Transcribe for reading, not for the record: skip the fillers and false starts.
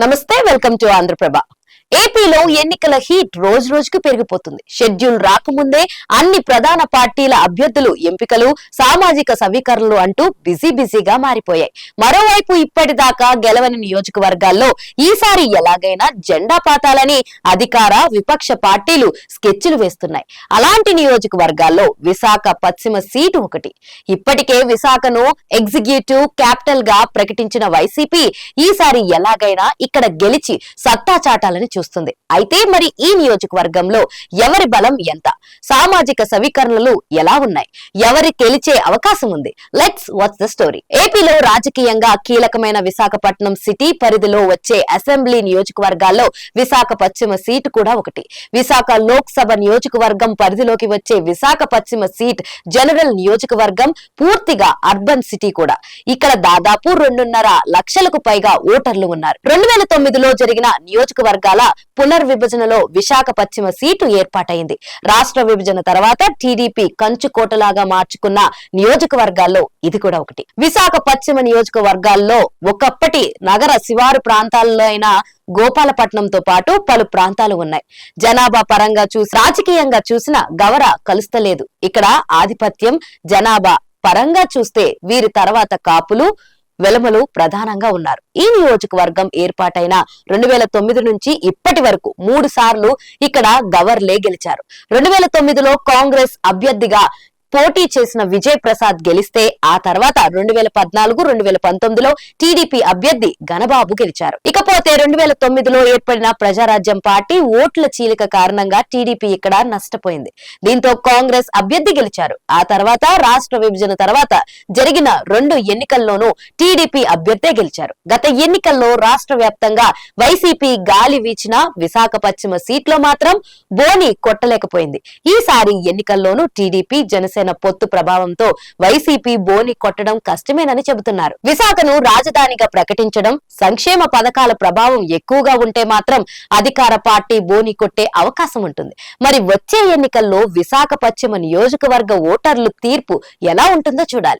నమస్తే, welcome to Andhraprabha. ఏపీలో ఎన్నికల హీట్ రోజు రోజుకు పెరిగిపోతుంది. షెడ్యూల్ రాకముందే అన్ని ప్రధాన పార్టీల అభ్యర్థులు ఎంపికలు, సామాజిక సమీకరణలు అంటూ బిజీగా మారిపోయాయి. మరోవైపు ఇప్పటిదాకా గెలవని నియోజకవర్గాల్లో ఈసారి ఎలాగైనా జెండా పాతాలని అధికార విపక్ష పార్టీలు స్కెచ్లు వేస్తున్నాయి. అలాంటి నియోజకవర్గాల్లో విశాఖ పశ్చిమ సీటు ఒకటి. ఇప్పటికే విశాఖను ఎగ్జిక్యూటివ్ క్యాపిటల్ గా ప్రకటించిన వైసీపీ ఈసారి ఎలాగైనా ఇక్కడ గెలిచి సత్తా చాటాలని చూస్తుంది. అయితే మరి ఈ నియోజకవర్గంలో ఎవరి బలం ఎంత, సామాజిక సమీకరణలు ఎలా ఉన్నాయి, ఎవరి గెలిచే అవకాశం ఉంది? Let's watch the story. ఏపీలో రాజకీయంగా కీలకమైన విశాఖపట్నం సిటీ పరిధిలో వచ్చే అసెంబ్లీ నియోజకవర్గాల్లో విశాఖ పశ్చిమ సీటు కూడా ఒకటి. విశాఖ లోక్సభ నియోజకవర్గం పరిధిలోకి వచ్చే విశాఖ పశ్చిమ సీట్ జనరల్ నియోజకవర్గం, పూర్తిగా అర్బన్ సిటీ కూడా. ఇక్కడ దాదాపు 2.5 లక్షలకు పైగా ఓటర్లు ఉన్నారు. 2009లో జరిగిన నియోజకవర్గాల పునర్విభజనలో విశాఖ పశ్చిమ సీటు ఏర్పాటైంది. రాష్ట్ర విభజన తర్వాత టీడీపీ కంచుకోటలాగా మార్చుకున్న నియోజకవర్గాల్లో ఇది కూడా ఒకటి. విశాఖ పశ్చిమ నియోజకవర్గాల్లో ఒకప్పటి నగర శివారు ప్రాంతాల్లో అయిన గోపాలపట్నంతో పాటు పలు ప్రాంతాలు ఉన్నాయి. జనాభా పరంగా రాజకీయంగా చూసిన గవర కలుస్తలేదు. ఇక్కడ ఆధిపత్యం జనాభా పరంగా చూస్తే వీరి తర్వాత కాపులు, వెలమలు ప్రధానంగా ఉన్నారు. ఈ నియోజకవర్గం ఏర్పాటైన 2009 నుంచి ఇప్పటి వరకు 3 సార్లు ఇక్కడ గవర్లే గెలిచారు. 2009లో కాంగ్రెస్ అభ్యర్థిగా పోటీ చేసిన విజయ్ ప్రసాద్ గెలిస్తే ఆ తర్వాత 2014, 2019లో టీడీపీ అభ్యర్థి గణబాబు గెలిచారు. ఇకపోతే 2009లో ఏర్పడిన ప్రజారాజ్యం పార్టీ ఓట్ల చీలిక కారణంగా టీడీపీ ఇక్కడ నష్టపోయింది. దీంతో కాంగ్రెస్ అభ్యర్థి గెలిచారు. ఆ తర్వాత రాష్ట్ర విభజన తర్వాత జరిగిన 2 ఎన్నికల్లోనూ టీడీపీ అభ్యర్థే గెలిచారు. గత ఎన్నికల్లో రాష్ట్ర వ్యాప్తంగా వైసీపీ గాలి వీచిన విశాఖ పశ్చిమ సీట్లో మాత్రం బోని కొట్టలేకపోయింది. ఈసారి ఎన్నికల్లోనూ టీడీపీ జనసేన పొత్తు ప్రభావంతో వైసీపీ బోని కొట్టడం కష్టమేనని చెబుతున్నారు. విశాఖను రాజధానిగా ప్రకటించడం, సంక్షేమ పథకాల ప్రభావం ఎక్కువగా ఉంటే మాత్రం అధికార పార్టీ బోని కొట్టే అవకాశం ఉంటుంది. మరి వచ్చే ఎన్నికల్లో విశాఖ పశ్చిమ నియోజకవర్గ ఓటర్లు తీర్పు ఎలా ఉంటుందో చూడాలి.